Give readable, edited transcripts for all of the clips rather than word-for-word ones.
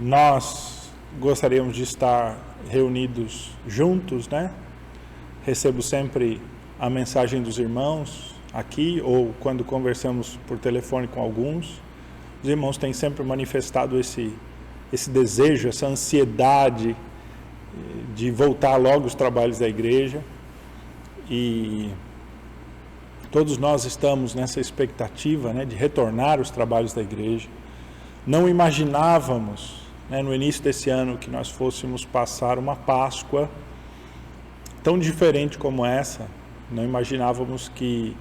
Nós gostaríamos de estar reunidos juntos, né? Recebo sempre a mensagem dos irmãos aqui, ou quando conversamos por telefone com alguns. Os irmãos têm sempre manifestado esse desejo, essa ansiedade de voltar logo aos trabalhos da igreja. E todos nós estamos nessa expectativa, né, de retornar aos trabalhos da igreja. Não imaginávamos, né, no início desse ano, que nós fôssemos passar uma Páscoa tão diferente como essa. Não imaginávamos que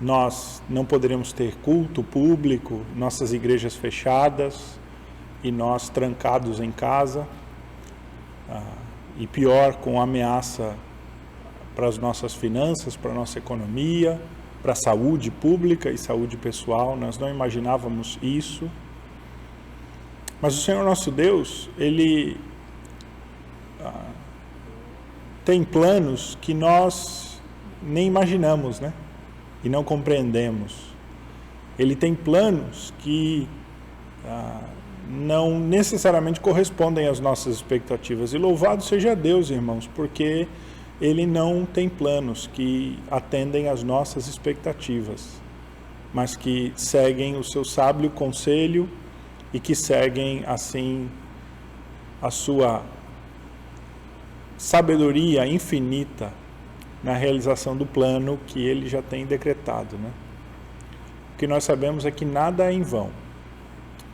nós não poderíamos ter culto público, nossas igrejas fechadas e nós trancados em casa, e pior, com ameaça para as nossas finanças, para a nossa economia, para a saúde pública e saúde pessoal. Nós não imaginávamos isso. Mas o Senhor nosso Deus, Ele tem planos que nós nem imaginamos, né? E não compreendemos. Ele tem planos que não necessariamente correspondem às nossas expectativas. E louvado seja Deus, irmãos, porque Ele não tem planos que atendem às nossas expectativas, mas que seguem o seu sábio conselho e que seguem, assim, a sua sabedoria infinita na realização do plano que Ele já tem decretado, né? O que nós sabemos é que nada é em vão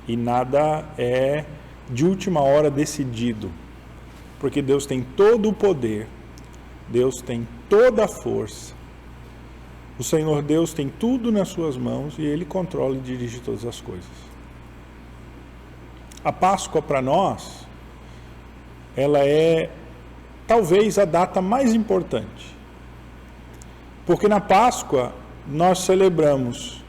e nada é de última hora decidido, porque Deus tem todo o poder, Deus tem toda a força, o Senhor Deus tem tudo nas suas mãos e Ele controla e dirige todas as coisas. A Páscoa para nós, ela é talvez a data mais importante, porque na Páscoa nós celebramos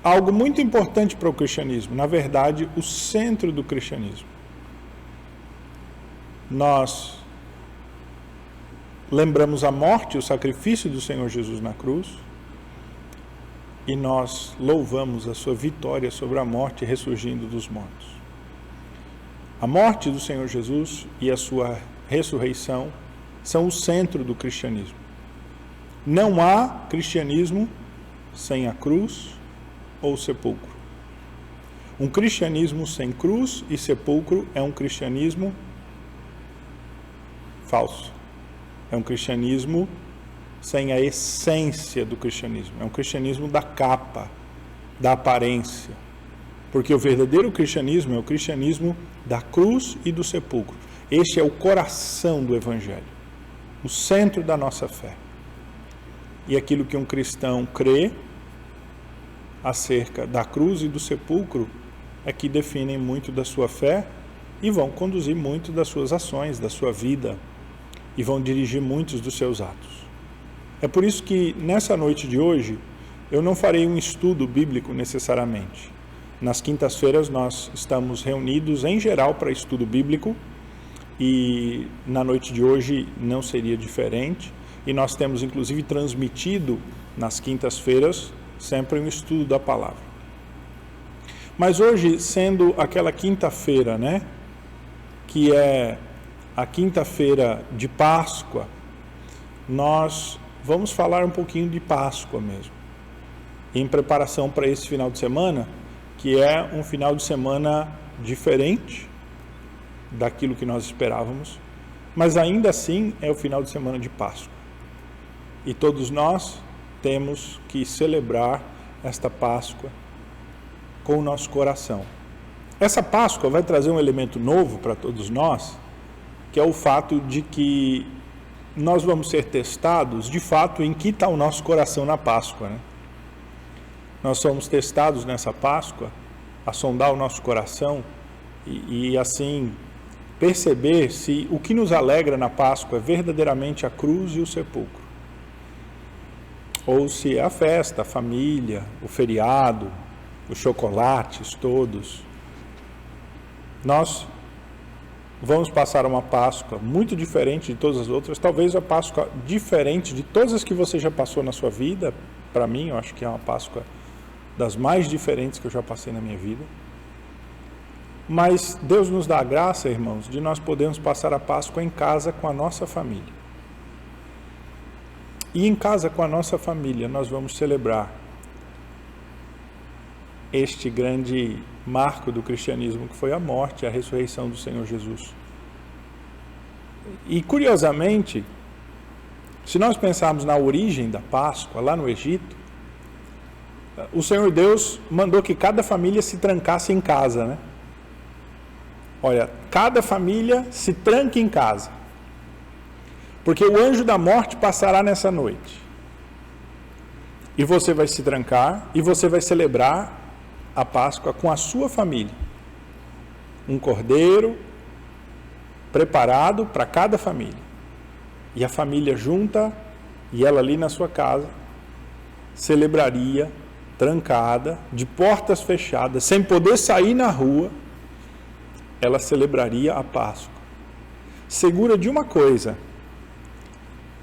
algo muito importante para o cristianismo, na verdade, o centro do cristianismo. Nós lembramos a morte e o sacrifício do Senhor Jesus na cruz e nós louvamos a sua vitória sobre a morte ressurgindo dos mortos. A morte do Senhor Jesus e a sua ressurreição são o centro do cristianismo. Não há cristianismo sem a cruz ou sepulcro. Um cristianismo sem cruz e sepulcro é um cristianismo falso. É um cristianismo sem a essência do cristianismo. É um cristianismo da capa, da aparência. Porque o verdadeiro cristianismo é o cristianismo da cruz e do sepulcro. Este é o coração do Evangelho, o centro da nossa fé. E aquilo que um cristão crê acerca da cruz e do sepulcro é que definem muito da sua fé e vão conduzir muito das suas ações, da sua vida, e vão dirigir muitos dos seus atos. É por isso que nessa noite de hoje eu não farei um estudo bíblico necessariamente. Nas quintas-feiras nós estamos reunidos em geral para estudo bíblico e na noite de hoje não seria diferente. E nós temos inclusive transmitido nas quintas-feiras sempre um estudo da palavra. Mas hoje, sendo aquela quinta-feira, né, que é a quinta-feira de Páscoa, nós vamos falar um pouquinho de Páscoa mesmo, em preparação para esse final de semana, que é um final de semana diferente daquilo que nós esperávamos, mas ainda assim é o final de semana de Páscoa. E todos nós temos que celebrar esta Páscoa com o nosso coração. Essa Páscoa vai trazer um elemento novo para todos nós, que é o fato de que nós vamos ser testados, de fato, em que está o nosso coração na Páscoa, né? Nós somos testados nessa Páscoa a sondar o nosso coração e assim perceber se o que nos alegra na Páscoa é verdadeiramente a cruz e o sepulcro, ou se é a festa, a família, o feriado, os chocolates todos. Nós vamos passar uma Páscoa muito diferente de todas as outras, talvez a Páscoa diferente de todas as que você já passou na sua vida. Para mim, eu acho que é uma Páscoa das mais diferentes que eu já passei na minha vida. Mas Deus nos dá a graça, irmãos, de nós podermos passar a Páscoa em casa com a nossa família. E em casa com a nossa família nós vamos celebrar este grande marco do cristianismo, que foi a morte e a ressurreição do Senhor Jesus. E curiosamente, se nós pensarmos na origem da Páscoa, lá no Egito, o Senhor Deus mandou que cada família se trancasse em casa, né? Olha, cada família se tranque em casa, porque o anjo da morte passará nessa noite. E você vai se trancar e você vai celebrar a Páscoa com a sua família. Um cordeiro preparado para cada família. E a família junta, e ela ali na sua casa, celebraria, trancada, de portas fechadas, sem poder sair na rua, ela celebraria a Páscoa. Segura de uma coisa,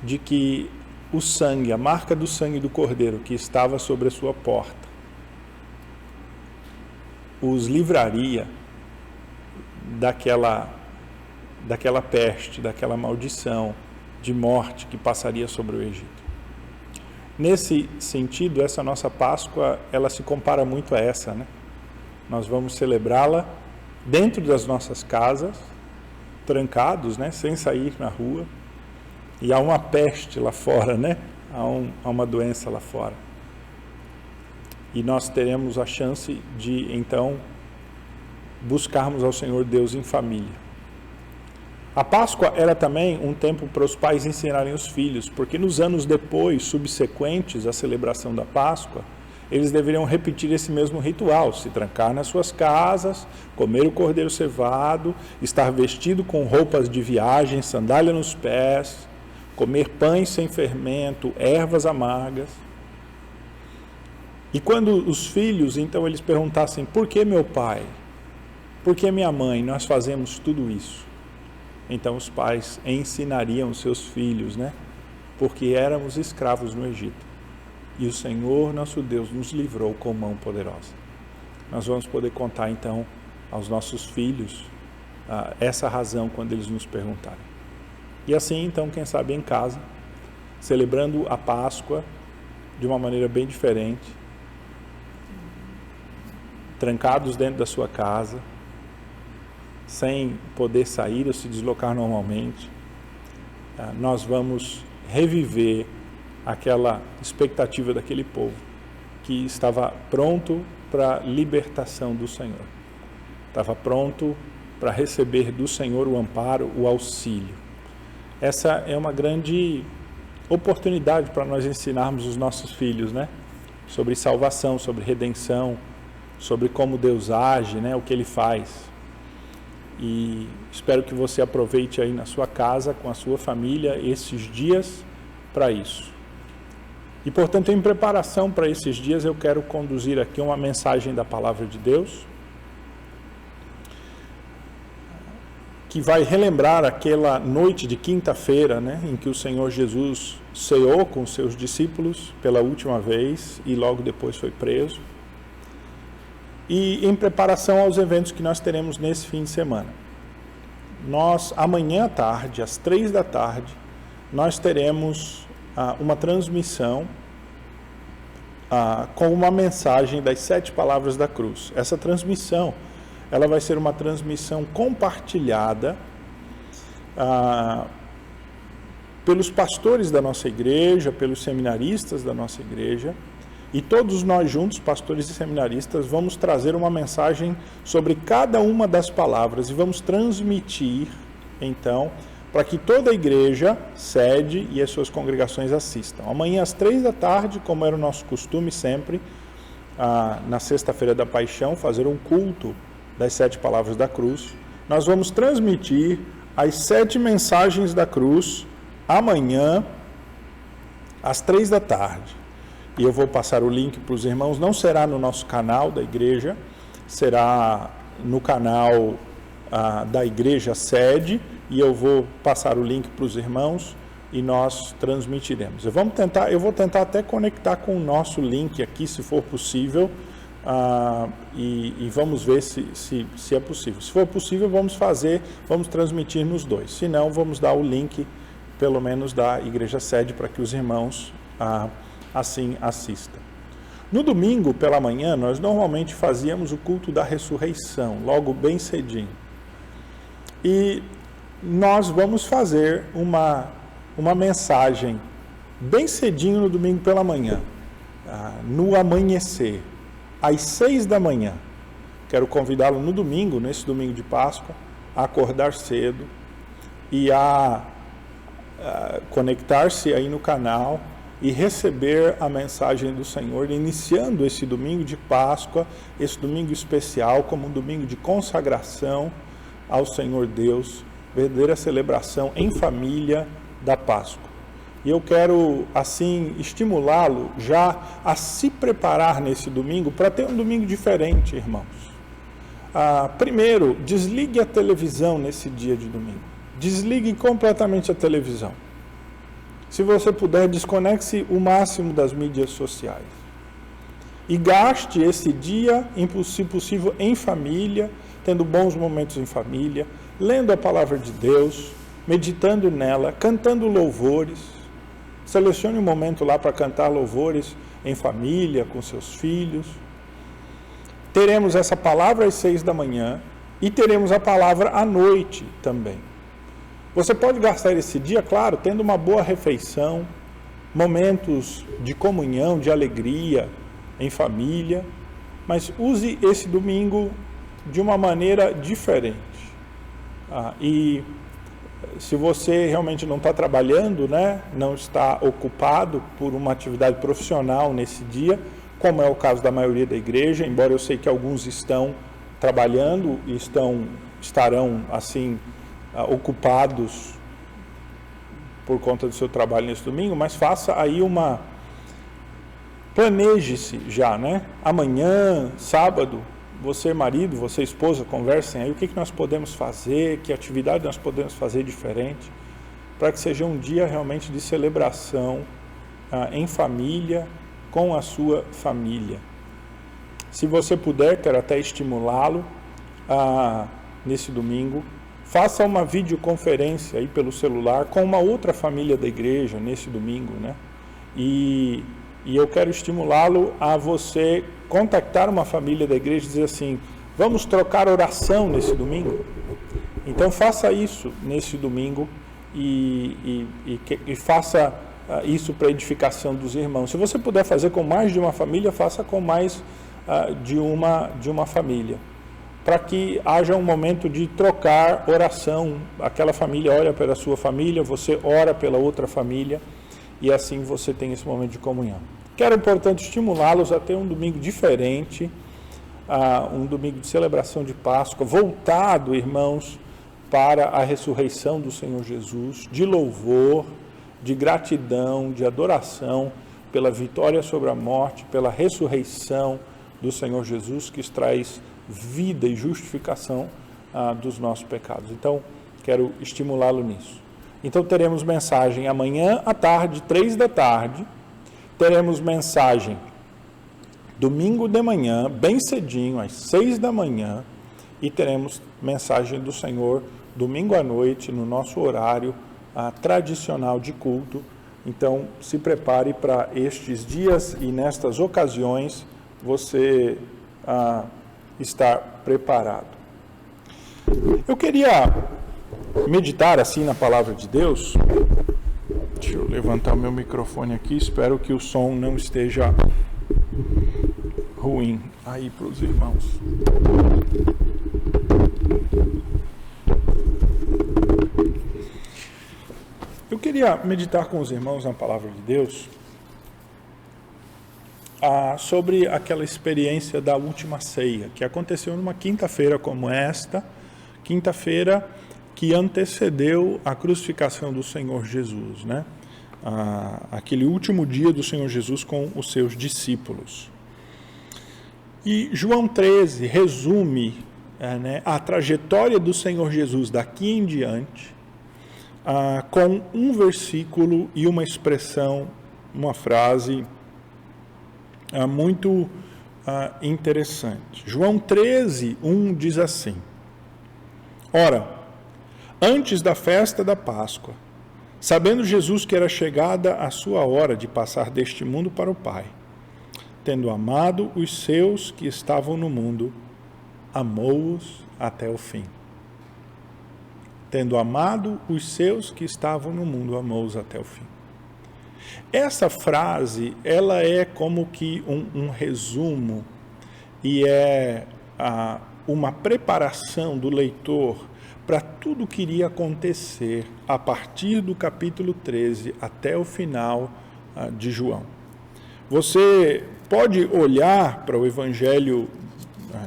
de que o sangue, a marca do sangue do cordeiro que estava sobre a sua porta, os livraria daquela peste, daquela maldição de morte que passaria sobre o Egito. Nesse sentido, essa nossa Páscoa, ela se compara muito a essa, né? Nós vamos celebrá-la dentro das nossas casas, trancados, né? Sem sair na rua, e há uma peste lá fora, né? Há uma doença lá fora. E nós teremos a chance de, então, buscarmos ao Senhor Deus em família. A Páscoa era também um tempo para os pais ensinarem os filhos, porque nos anos depois, subsequentes à celebração da Páscoa, eles deveriam repetir esse mesmo ritual, se trancar nas suas casas, comer o cordeiro cevado, estar vestido com roupas de viagem, sandália nos pés, comer pães sem fermento, ervas amargas. E quando os filhos, então, eles perguntassem: por que meu pai? Por que minha mãe? Nós fazemos tudo isso. Então os pais ensinariam os seus filhos, né? Porque éramos escravos no Egito. E o Senhor, nosso Deus, nos livrou com mão poderosa. Nós vamos poder contar, então, aos nossos filhos essa razão quando eles nos perguntarem. E assim, então, quem sabe em casa, celebrando a Páscoa de uma maneira bem diferente, trancados dentro da sua casa, sem poder sair ou se deslocar normalmente, nós vamos reviver aquela expectativa daquele povo que estava pronto para a libertação do Senhor, estava pronto para receber do Senhor o amparo, o auxílio. Essa é uma grande oportunidade para nós ensinarmos os nossos filhos, né? Sobre salvação, sobre redenção, sobre como Deus age, né? O que Ele faz. E espero que você aproveite aí na sua casa, com a sua família, esses dias para isso. E, portanto, em preparação para esses dias, eu quero conduzir aqui uma mensagem da Palavra de Deus, que vai relembrar aquela noite de quinta-feira, né, em que o Senhor Jesus ceou com os seus discípulos pela última vez e logo depois foi preso. E em preparação aos eventos que nós teremos nesse fim de semana. Amanhã à tarde, às 15h, nós teremos uma transmissão com uma mensagem das 7 palavras da cruz. Essa transmissão, ela vai ser uma transmissão compartilhada pelos pastores da nossa igreja, pelos seminaristas da nossa igreja, e todos nós juntos, pastores e seminaristas, vamos trazer uma mensagem sobre cada uma das palavras e vamos transmitir, então, para que toda a igreja, sede e as suas congregações assistam. Amanhã às 15h, como era o nosso costume sempre, na sexta-feira da Paixão, fazer um culto das 7 palavras da cruz. Nós vamos transmitir as 7 mensagens da cruz amanhã às 15h. E eu vou passar o link para os irmãos. Não será no nosso canal da igreja, será no canal da igreja sede, e eu vou passar o link para os irmãos e nós transmitiremos. Eu vou tentar até conectar com o nosso link aqui, se for possível, e vamos ver se é possível. Se for possível, vamos transmitir nos dois. Se não, vamos dar o link, pelo menos da igreja sede, para que os irmãos assim assistam. No domingo, pela manhã, nós normalmente fazíamos o culto da ressurreição, logo bem cedinho. E nós vamos fazer uma mensagem bem cedinho no domingo pela manhã, no amanhecer, às 6 da manhã. Quero convidá-lo no domingo, nesse domingo de Páscoa, a acordar cedo e a conectar-se aí no canal e receber a mensagem do Senhor, iniciando esse domingo de Páscoa, esse domingo especial, como um domingo de consagração ao Senhor Deus, verdadeira celebração em família da Páscoa. E eu quero, assim, estimulá-lo já a se preparar nesse domingo para ter um domingo diferente, irmãos. Primeiro, desligue a televisão nesse dia de domingo. Desligue completamente a televisão. Se você puder, desconecte o máximo das mídias sociais. E gaste esse dia, se possível, em família, tendo bons momentos em família, lendo a palavra de Deus, meditando nela, cantando louvores. Selecione um momento lá para cantar louvores em família, com seus filhos. Teremos essa palavra às 6 da manhã e teremos a palavra à noite também. Você pode gastar esse dia, claro, tendo uma boa refeição, momentos de comunhão, de alegria em família, mas use esse domingo de uma maneira diferente. E se você realmente não está trabalhando, né, não está ocupado por uma atividade profissional nesse dia, como é o caso da maioria da igreja, embora eu sei que alguns estão trabalhando e estarão assim ocupados por conta do seu trabalho nesse domingo, mas faça aí planeje-se já, né? Amanhã, sábado, você marido, você esposa, conversem aí o que nós podemos fazer, que atividade nós podemos fazer diferente, para que seja um dia realmente de celebração em família, com a sua família. Se você puder, quero até estimulá-lo nesse domingo, faça uma videoconferência aí pelo celular com uma outra família da igreja nesse domingo, né? E eu quero estimulá-lo a você contactar uma família da igreja e dizer assim, vamos trocar oração nesse domingo? Então faça isso nesse domingo e faça isso para a edificação dos irmãos. Se você puder fazer com mais de uma família, faça com mais de uma família, para que haja um momento de trocar oração. Aquela família ora pela sua família, você ora pela outra família, e assim você tem esse momento de comunhão. Quero, portanto, estimulá-los a ter um domingo diferente, um domingo de celebração de Páscoa, voltado, irmãos, para a ressurreição do Senhor Jesus, de louvor, de gratidão, de adoração pela vitória sobre a morte, pela ressurreição do Senhor Jesus, que traz vida e justificação dos nossos pecados. Então, quero estimulá-lo nisso. Então, teremos mensagem amanhã à tarde, 3 da tarde, teremos mensagem domingo de manhã, bem cedinho, às 6 da manhã, e teremos mensagem do Senhor domingo à noite, no nosso horário tradicional de culto. Então, se prepare para estes dias e nestas ocasiões você estar preparado. Eu queria meditar assim na palavra de Deus. Deixa eu levantar o meu microfone aqui, espero que o som não esteja ruim aí para os irmãos. Eu queria meditar com os irmãos na palavra de Deus sobre aquela experiência da última ceia, que aconteceu numa quinta-feira como esta, quinta-feira que antecedeu a crucificação do Senhor Jesus, né? Aquele último dia do Senhor Jesus com os seus discípulos. E João 13 resume a trajetória do Senhor Jesus daqui em diante, com um versículo e uma expressão, uma frase muito interessante. João 13, 1 diz assim: Ora, antes da festa da Páscoa, sabendo Jesus que era chegada a sua hora de passar deste mundo para o Pai, tendo amado os seus que estavam no mundo, amou-os até o fim. Tendo amado os seus que estavam no mundo, amou-os até o fim. Essa frase, ela é como que um resumo e é uma preparação do leitor para tudo que iria acontecer a partir do capítulo 13 até o final de João. Você pode olhar para o Evangelho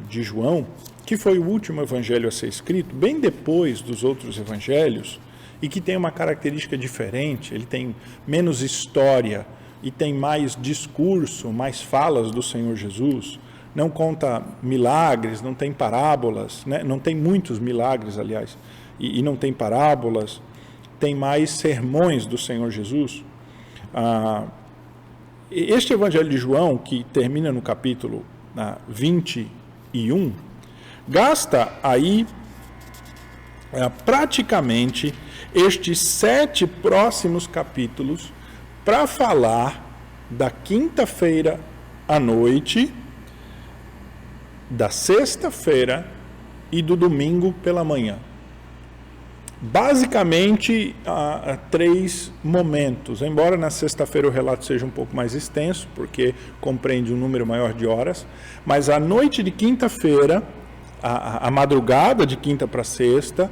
de João, que foi o último evangelho a ser escrito, bem depois dos outros evangelhos, e que tem uma característica diferente. Ele tem menos história e tem mais discurso, mais falas do Senhor Jesus. Não conta milagres, não tem parábolas, né? Não tem muitos milagres, aliás, e não tem parábolas, tem mais sermões do Senhor Jesus. Este evangelho de João, que termina no capítulo 21, gasta aí praticamente estes 7 próximos capítulos para falar da quinta-feira à noite, da sexta-feira e do domingo pela manhã. Basicamente, 3 momentos, embora na sexta-feira o relato seja um pouco mais extenso, porque compreende um número maior de horas, mas a noite de quinta-feira, a madrugada de quinta para sexta,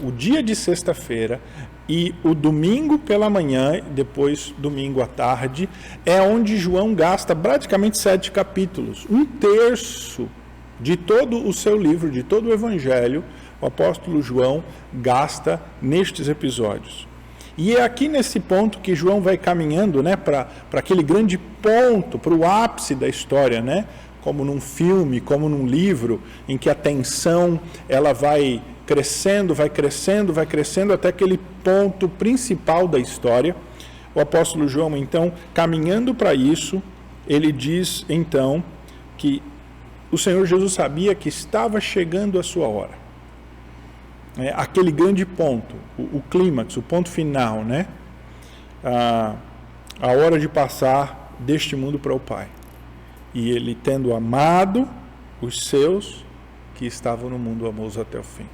o dia de sexta-feira e o domingo pela manhã, depois domingo à tarde, é onde João gasta praticamente 7 capítulos. 1/3 de todo o seu livro, de todo o Evangelho, o apóstolo João gasta nestes episódios. E é aqui nesse ponto que João vai caminhando, né, para aquele grande ponto, para o ápice da história, né? Como num filme, como num livro, em que a tensão ela vai crescendo, vai crescendo, vai crescendo, até aquele ponto principal da história. O apóstolo João, então, caminhando para isso, ele diz, então, que o Senhor Jesus sabia que estava chegando a sua hora. Aquele grande ponto, o clímax, o ponto final, né? A hora de passar deste mundo para o Pai. E ele, tendo amado os seus que estavam no mundo, amou-os até o fim.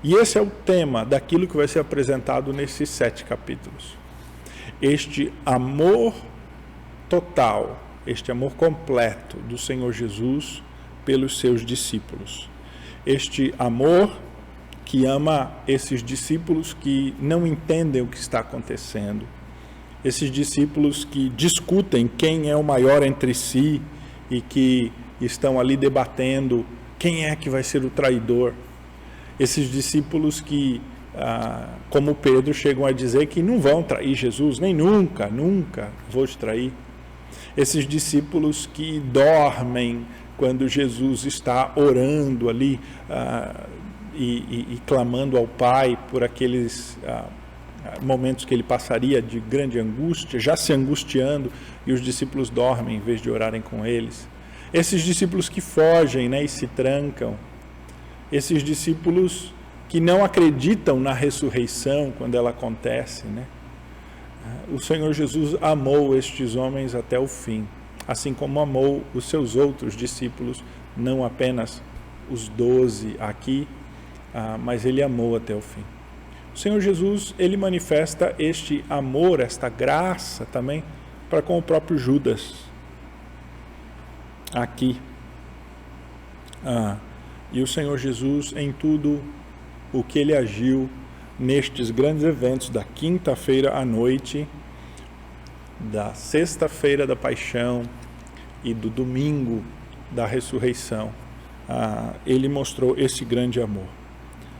E esse é o tema daquilo que vai ser apresentado nesses 7 capítulos. Este amor total, este amor completo do Senhor Jesus pelos seus discípulos. Este amor que ama esses discípulos que não entendem o que está acontecendo. Esses discípulos que discutem quem é o maior entre si e que estão ali debatendo quem é que vai ser o traidor. Esses discípulos que, como Pedro, chegam a dizer que não vão trair Jesus, nem nunca vou te trair. Esses discípulos que dormem quando Jesus está orando ali e clamando ao Pai por aqueles momentos que ele passaria de grande angústia, já se angustiando, e os discípulos dormem em vez de orarem com eles. Esses discípulos que fogem, né, e se trancam. Esses discípulos que não acreditam na ressurreição quando ela acontece, né? O Senhor Jesus amou estes homens até o fim, assim como amou os seus outros discípulos, não apenas os 12 aqui, mas ele amou até o fim. O Senhor Jesus, ele manifesta este amor, esta graça também para com o próprio Judas. Aqui. E o Senhor Jesus, em tudo o que ele agiu nestes grandes eventos da quinta-feira à noite, da sexta-feira da paixão e do domingo da ressurreição, ele mostrou esse grande amor.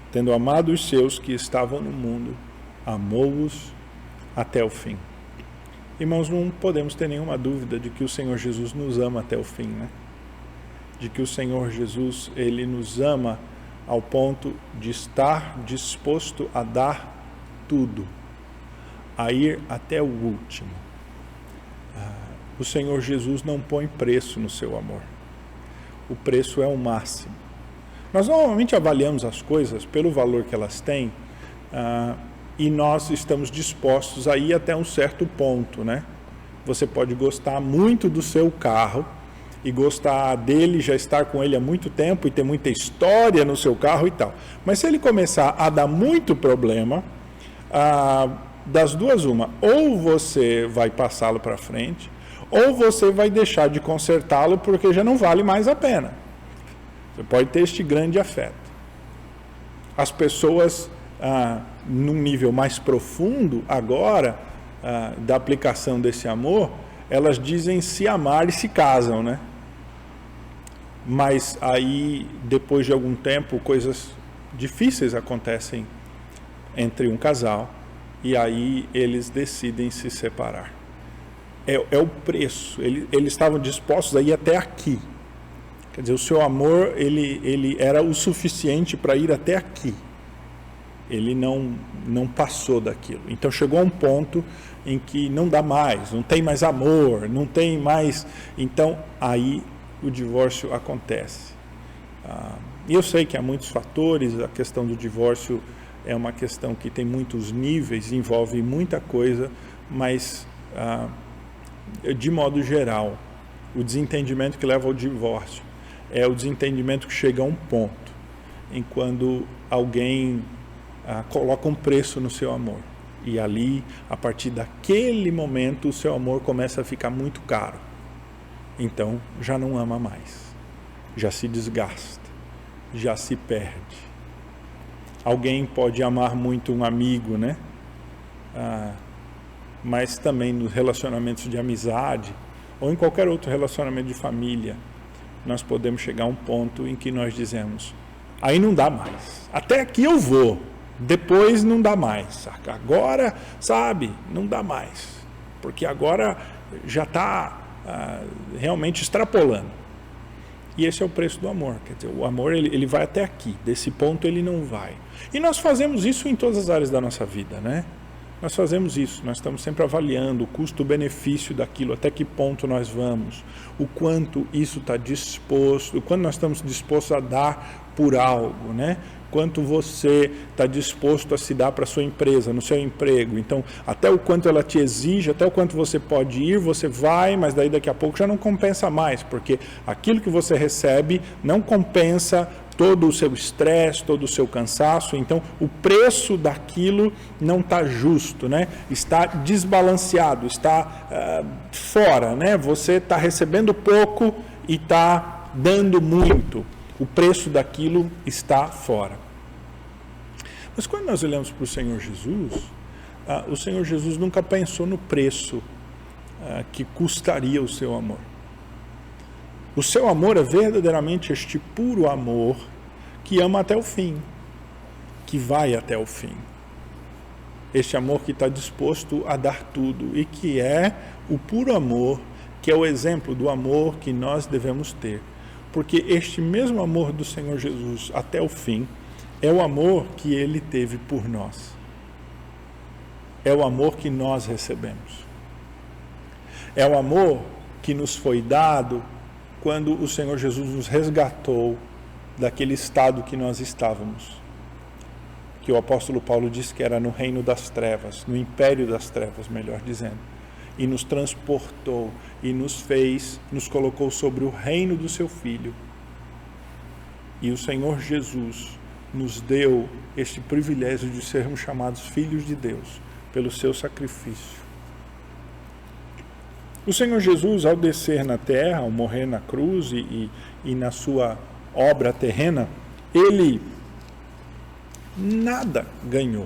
Tendo amado os seus que estavam no mundo, amou-os até o fim. Irmãos, não podemos ter nenhuma dúvida de que o Senhor Jesus nos ama até o fim, né? De que o Senhor Jesus, ele nos ama ao ponto de estar disposto a dar tudo, a ir até o último. o Senhor Jesus não põe preço no seu amor. O preço é o máximo. Nós normalmente avaliamos as coisas pelo valor que elas têm, e nós estamos dispostos a ir até um certo ponto, né? Você pode gostar muito do seu carro e gostar dele, já estar com ele há muito tempo e ter muita história no seu carro e tal. Mas se ele começar a dar muito problema, das duas uma, ou você vai passá-lo para frente, ou você vai deixar de consertá-lo porque já não vale mais a pena. Você pode ter este grande afeto. As pessoas, num nível mais profundo agora, da aplicação desse amor, elas dizem se amar e se casam, né? Mas aí, depois de algum tempo, coisas difíceis acontecem entre um casal, e aí eles decidem se separar. É o preço. Eles estavam dispostos a ir até aqui. Quer dizer, o seu amor, ele era o suficiente para ir até aqui. Ele não passou daquilo. Então chegou a um ponto em que não dá mais, não tem mais amor, não tem mais... Então aí o divórcio acontece. E eu sei que há muitos fatores, a questão do divórcio é uma questão que tem muitos níveis, envolve muita coisa, mas de modo geral, o desentendimento que leva ao divórcio é o desentendimento que chega a um ponto em quando alguém coloca um preço no seu amor. E ali, a partir daquele momento, o seu amor começa a ficar muito caro. Então, já não ama mais. Já se desgasta. Já se perde. Alguém pode amar muito um amigo, né? Mas também nos relacionamentos de amizade, ou em qualquer outro relacionamento de família, nós podemos chegar a um ponto em que nós dizemos, aí não dá mais. Até aqui eu vou. Depois não dá mais, agora, sabe, não dá mais, porque agora já está realmente extrapolando. E esse é o preço do amor, quer dizer, o amor ele vai até aqui, desse ponto ele não vai. E nós fazemos isso em todas as áreas da nossa vida, né? Nós fazemos isso, nós estamos sempre avaliando o custo-benefício daquilo, até que ponto nós vamos, o quanto isso está disposto, o quanto nós estamos dispostos a dar por algo, né? Quanto você está disposto a se dar para a sua empresa, no seu emprego. Então, até o quanto ela te exige, até o quanto você pode ir, você vai, mas daí daqui a pouco já não compensa mais, porque aquilo que você recebe não compensa todo o seu estresse, todo o seu cansaço. Então, o preço daquilo não está justo, né? Está desbalanceado, está fora, né? Você está recebendo pouco e está dando muito. O preço daquilo está fora. Mas quando nós olhamos para o Senhor Jesus nunca pensou no preço que custaria o seu amor. O seu amor é verdadeiramente este puro amor que ama até o fim, que vai até o fim. Este amor que está disposto a dar tudo e que é o puro amor, que é o exemplo do amor que nós devemos ter. Porque este mesmo amor do Senhor Jesus até o fim é o amor que Ele teve por nós. É o amor que nós recebemos. É o amor que nos foi dado quando o Senhor Jesus nos resgatou daquele estado que nós estávamos. Que o apóstolo Paulo disse que era no reino das trevas, no império das trevas, melhor dizendo. E nos transportou e nos colocou sobre o reino do seu Filho. E o Senhor Jesus nos deu este privilégio de sermos chamados filhos de Deus, pelo seu sacrifício. O Senhor Jesus, ao descer na terra, ao morrer na cruz e na sua obra terrena, Ele nada ganhou.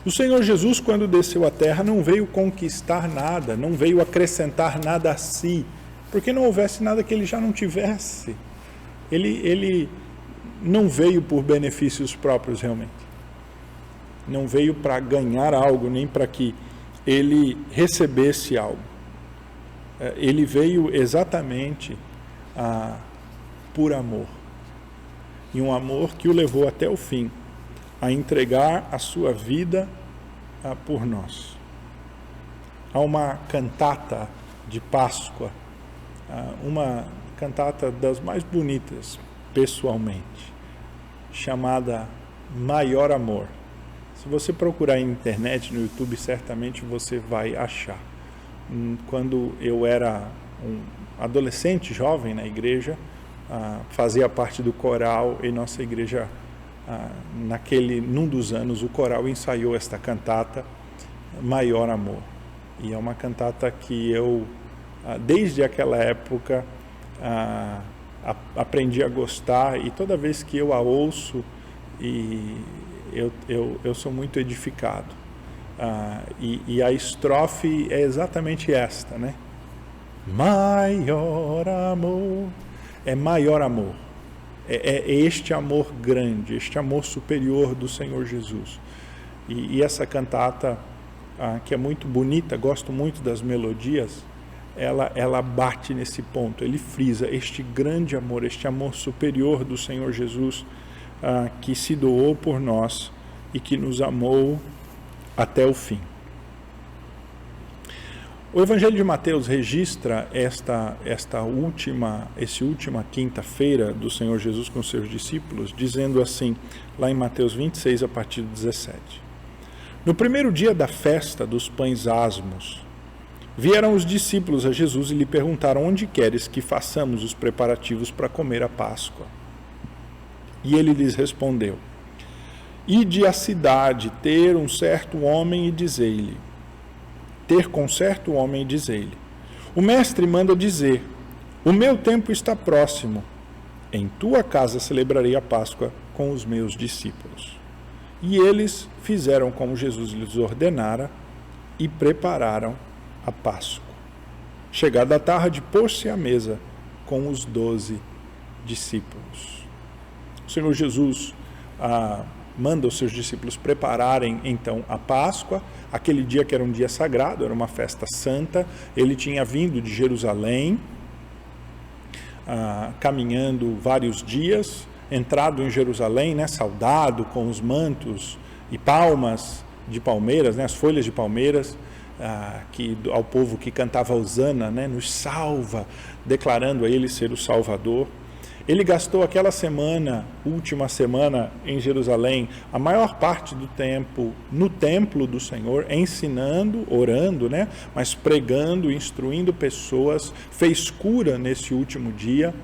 O Senhor Jesus, quando desceu à terra, não veio conquistar nada, não veio acrescentar nada a si, porque não houvesse nada que Ele já não tivesse. Ele não veio por benefícios próprios, realmente. Não veio para ganhar algo, nem para que Ele recebesse algo. Ele veio exatamente por amor. E um amor que o levou até o fim, a entregar a sua vida por nós. Há uma cantata de Páscoa, uma cantata das mais bonitas, pessoalmente, chamada Maior Amor. Se você procurar na internet, no YouTube, certamente você vai achar. Quando eu era um adolescente, jovem na igreja, fazia parte do coral, e nossa igreja, num dos anos, o coral ensaiou esta cantata, Maior Amor. E é uma cantata que eu, desde aquela época, aprendi a gostar, e toda vez que eu a ouço, eu sou muito edificado. E a estrofe é exatamente esta, né? Maior amor, é maior amor, é este amor grande, este amor superior do Senhor Jesus. E essa cantata, que é muito bonita, gosto muito das melodias, ela bate nesse ponto, ele frisa este grande amor, este amor superior do Senhor Jesus, que se doou por nós e que nos amou até o fim. O Evangelho de Mateus registra esta última quinta-feira do Senhor Jesus com seus discípulos, dizendo assim, lá em Mateus 26, a partir do 17. No primeiro dia da festa dos pães asmos, vieram os discípulos a Jesus e lhe perguntaram: onde queres que façamos os preparativos para comer a Páscoa? E ele lhes respondeu: ide à cidade ter com certo homem e dizei-lhe, o mestre manda dizer, o meu tempo está próximo, em tua casa celebrarei a Páscoa com os meus discípulos. E eles fizeram como Jesus lhes ordenara e prepararam a Páscoa. Chegada a tarde, pôs-se à mesa com os 12 discípulos. O Senhor Jesus manda os seus discípulos prepararem então a Páscoa, aquele dia que era um dia sagrado, era uma festa santa. Ele tinha vindo de Jerusalém, caminhando vários dias, entrado em Jerusalém, né, saudado com os mantos e palmas de palmeiras, né, as folhas de palmeiras, ao povo que cantava Hosana, né, nos salva, declarando a ele ser o Salvador. Ele gastou aquela última semana em Jerusalém, a maior parte do tempo no templo do Senhor, ensinando, orando, né? Mas pregando, instruindo pessoas, fez cura nesse último dia.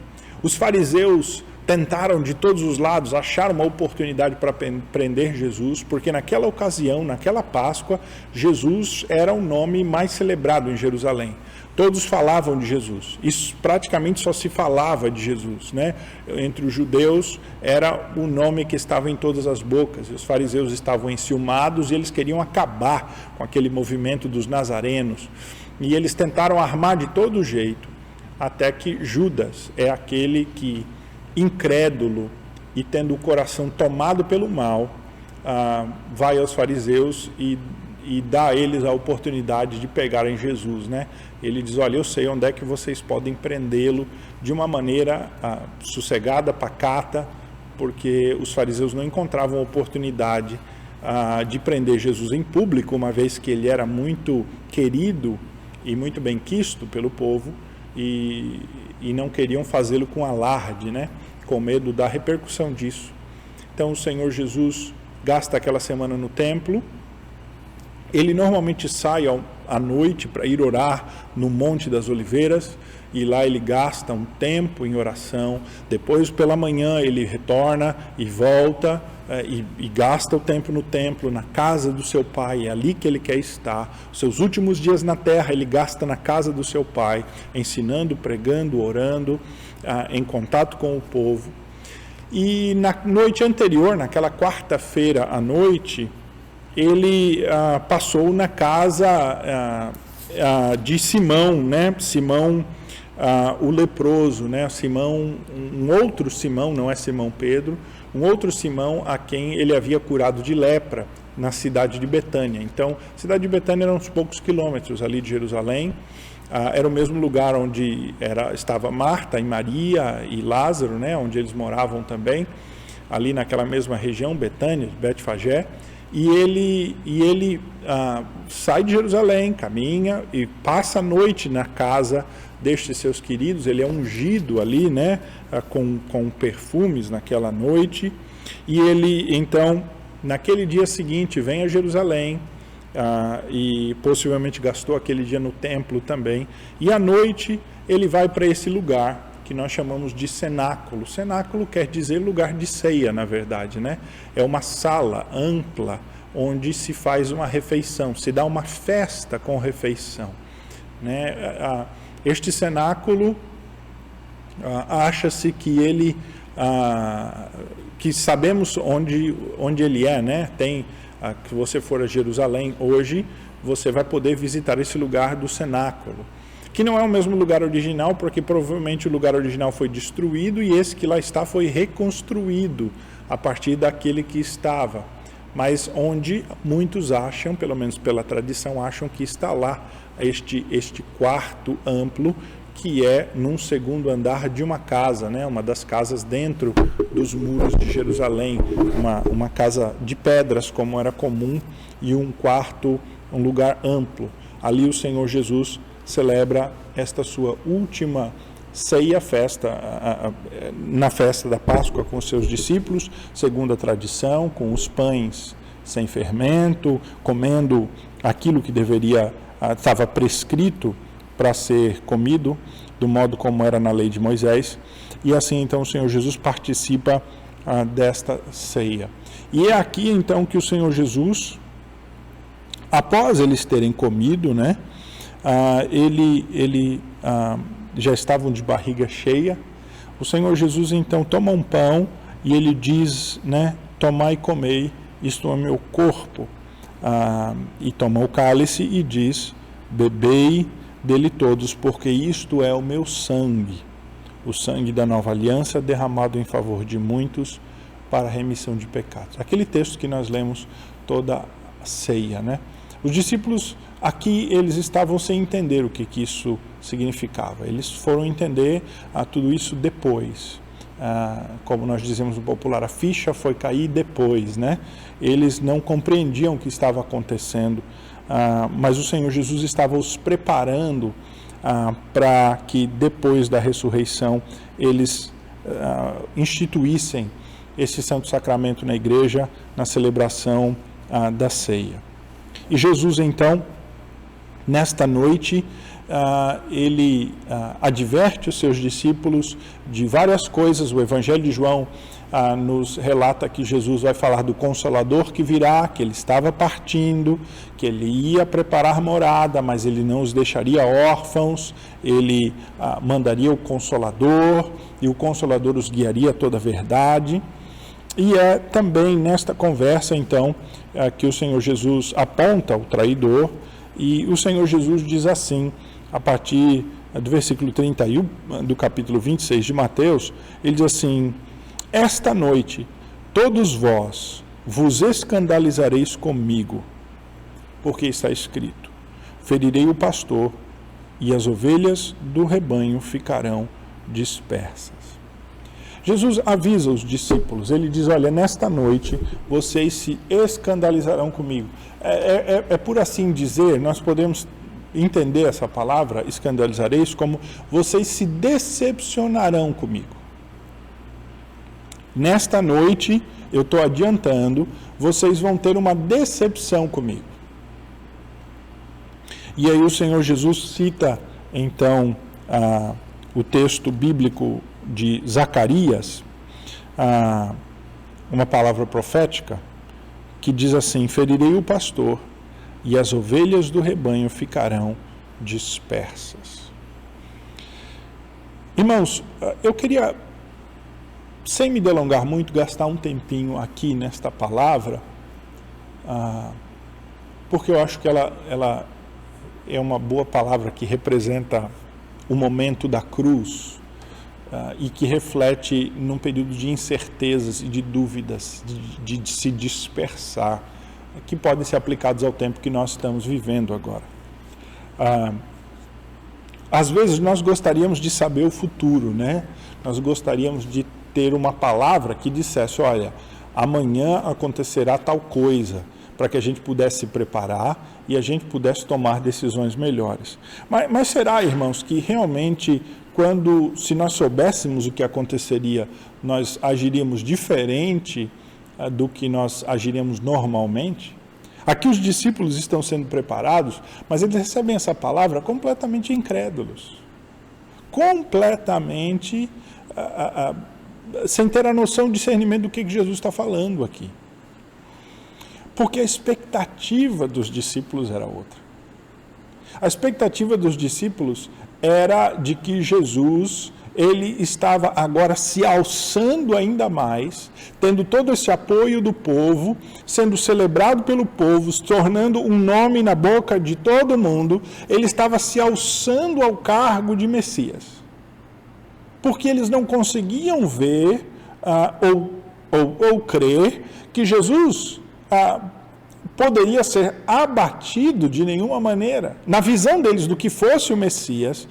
Os fariseus tentaram de todos os lados, acharam uma oportunidade para prender Jesus, porque naquela ocasião, naquela Páscoa, Jesus era o nome mais celebrado em Jerusalém. Todos falavam de Jesus, isso praticamente só se falava de Jesus, né? Entre os judeus era o nome que estava em todas as bocas, e os fariseus estavam enciumados e eles queriam acabar com aquele movimento dos nazarenos, e eles tentaram armar de todo jeito, até que Judas é aquele que, incrédulo e tendo o coração tomado pelo mal, vai aos fariseus e dá a eles a oportunidade de pegarem Jesus, né? Ele diz: olha, eu sei onde é que vocês podem prendê-lo de uma maneira sossegada, pacata, porque os fariseus não encontravam oportunidade de prender Jesus em público, uma vez que ele era muito querido e muito bem quisto pelo povo, e não queriam fazê-lo com alarde, né? Com medo da repercussão disso. Então o Senhor Jesus gasta aquela semana no templo. Ele normalmente sai à noite para ir orar no Monte das Oliveiras, e lá ele gasta um tempo em oração. Depois, pela manhã, ele retorna e volta e gasta o tempo no templo, na casa do seu pai. É ali que ele quer estar. Os seus últimos dias na terra ele gasta na casa do seu pai, ensinando, pregando, orando, em contato com o povo. E na noite anterior, naquela quarta-feira à noite, ele passou na casa de Simão, né? Simão, o leproso, né? Simão, um outro Simão, não é Simão Pedro, um outro Simão a quem ele havia curado de lepra na cidade de Betânia. Então, a cidade de Betânia era uns poucos quilômetros ali de Jerusalém. Era o mesmo lugar onde estava Marta e Maria e Lázaro, né? Onde eles moravam também, ali naquela mesma região, Betânia, Betfagé. e ele sai de Jerusalém, caminha e passa a noite na casa destes seus queridos. Ele é ungido ali, né, com perfumes naquela noite, e ele então naquele dia seguinte vem a Jerusalém, e possivelmente gastou aquele dia no templo também, e à noite ele vai para esse lugar que nós chamamos de cenáculo. Cenáculo quer dizer lugar de ceia, na verdade, né? É uma sala ampla onde se faz uma refeição, se dá uma festa com refeição, né? Este cenáculo, acha-se que ele, que sabemos onde ele é, né? Que você for a Jerusalém hoje, você vai poder visitar esse lugar do cenáculo, que não é o mesmo lugar original, porque provavelmente o lugar original foi destruído e esse que lá está foi reconstruído a partir daquele que estava, mas onde muitos acham, pelo menos pela tradição, acham que está lá este quarto amplo, que é num segundo andar de uma casa, né? Uma das casas dentro dos muros de Jerusalém, uma casa de pedras, como era comum, e um quarto, um lugar amplo. Ali o Senhor Jesus celebra esta sua última ceia, na festa da Páscoa com seus discípulos, segundo a tradição, com os pães sem fermento, comendo aquilo que estava prescrito para ser comido, do modo como era na lei de Moisés, e assim então o Senhor Jesus participa desta ceia. E é aqui então que o Senhor Jesus, após eles terem comido, né, já estavam de barriga cheia, o Senhor Jesus então toma um pão e ele diz, né, tomai e comei, isto é meu corpo, e toma o cálice e diz, bebei dele todos, porque isto é o meu sangue, o sangue da nova aliança derramado em favor de muitos para a remissão de pecados. Aquele texto que nós lemos toda a ceia, né? Os discípulos aqui, eles estavam sem entender o que isso significava. Eles foram entender tudo isso depois. Como nós dizemos no popular, a ficha foi cair depois, né? Eles não compreendiam o que estava acontecendo, mas o Senhor Jesus estava os preparando para que depois da ressurreição eles instituíssem esse santo sacramento na igreja, na celebração da ceia. E Jesus então, nesta noite, ele adverte os seus discípulos de várias coisas. O Evangelho de João nos relata que Jesus vai falar do Consolador que virá, que ele estava partindo, que ele ia preparar morada, mas ele não os deixaria órfãos, ele mandaria o Consolador, e o Consolador os guiaria a toda a verdade. E é também nesta conversa, então, que o Senhor Jesus aponta o traidor, e o Senhor Jesus diz assim, a partir do versículo 31 do capítulo 26 de Mateus, ele diz assim, esta noite todos vós vos escandalizareis comigo, porque está escrito, ferirei o pastor e as ovelhas do rebanho ficarão dispersas. Jesus avisa os discípulos, ele diz, olha, nesta noite vocês se escandalizarão comigo. Por assim dizer, nós podemos entender essa palavra, escandalizareis, como vocês se decepcionarão comigo. Nesta noite, eu estou adiantando, vocês vão ter uma decepção comigo. E aí o Senhor Jesus cita, então, o texto bíblico de Zacarias, uma palavra profética, que diz assim, ferirei o pastor e as ovelhas do rebanho ficarão dispersas. Irmãos, eu queria, sem me delongar muito, gastar um tempinho aqui nesta palavra, porque eu acho que ela é uma boa palavra que representa o momento da cruz, e que reflete num período de incertezas e de dúvidas, de se dispersar, que podem ser aplicados ao tempo que nós estamos vivendo agora. Às vezes nós gostaríamos de saber o futuro, né? Nós gostaríamos de ter uma palavra que dissesse, olha, amanhã acontecerá tal coisa, para que a gente pudesse se preparar e a gente pudesse tomar decisões melhores. Mas será, irmãos, que realmente, se nós soubéssemos o que aconteceria, nós agiríamos diferente do que nós agiríamos normalmente? Aqui os discípulos estão sendo preparados, mas eles recebem essa palavra completamente incrédulos. Completamente sem ter a noção, o discernimento do que Jesus está falando aqui. Porque a expectativa dos discípulos era outra. A expectativa dos discípulos era de que Jesus, ele estava agora se alçando ainda mais, tendo todo esse apoio do povo, sendo celebrado pelo povo, se tornando um nome na boca de todo mundo. Ele estava se alçando ao cargo de Messias. Porque eles não conseguiam ver ou crer que Jesus poderia ser abatido de nenhuma maneira. Na visão deles do que fosse o Messias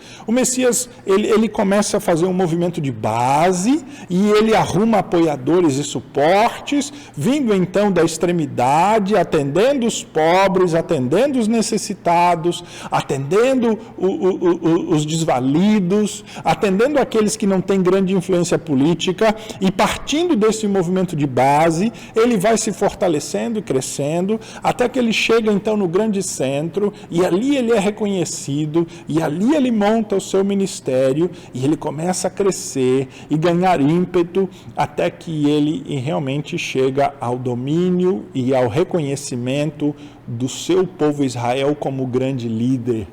ele começa a fazer um movimento de base e ele arruma apoiadores e suportes, vindo então da extremidade, atendendo os pobres, atendendo os necessitados, atendendo os desvalidos, atendendo aqueles que não têm grande influência política, e partindo desse movimento de base, ele vai se fortalecendo, crescendo, até que ele chega então no grande centro, e ali ele é reconhecido, e ali ele monta o seu ministério, e ele começa a crescer e ganhar ímpeto, até que ele realmente chega ao domínio e ao reconhecimento do seu povo Israel como grande líder.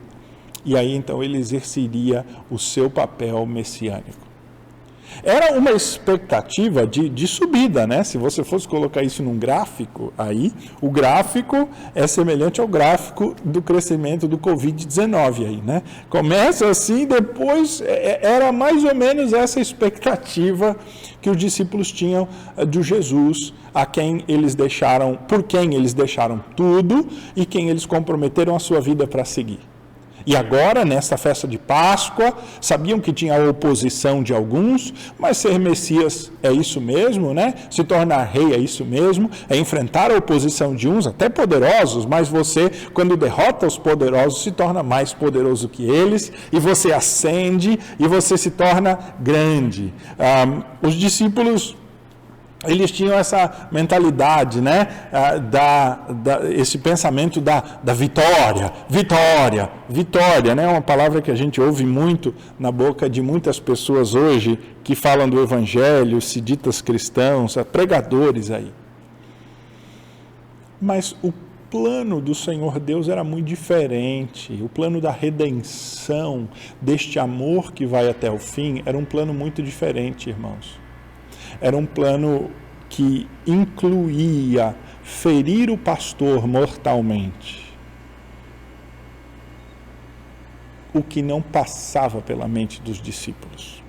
E aí então ele exerceria o seu papel messiânico. Era uma expectativa de subida, né? Se você fosse colocar isso num gráfico, aí o gráfico é semelhante ao gráfico do crescimento do Covid-19 aí, né? Começa assim, depois era mais ou menos essa expectativa que os discípulos tinham de Jesus, por quem eles deixaram tudo e quem eles comprometeram a sua vida para seguir. E agora, nesta festa de Páscoa, sabiam que tinha a oposição de alguns, mas ser Messias é isso mesmo, né? Se tornar rei é isso mesmo, é enfrentar a oposição de uns, até poderosos, mas você, quando derrota os poderosos, se torna mais poderoso que eles, e você ascende, e você se torna grande. Os discípulos, eles tinham essa mentalidade, né? Esse pensamento da vitória, né? É uma palavra que a gente ouve muito na boca de muitas pessoas hoje que falam do Evangelho, se ditas cristãos, pregadores aí. Mas o plano do Senhor Deus era muito diferente. O plano da redenção, deste amor que vai até o fim, era um plano muito diferente, irmãos. Era um plano que incluía ferir o pastor mortalmente, o que não passava pela mente dos discípulos.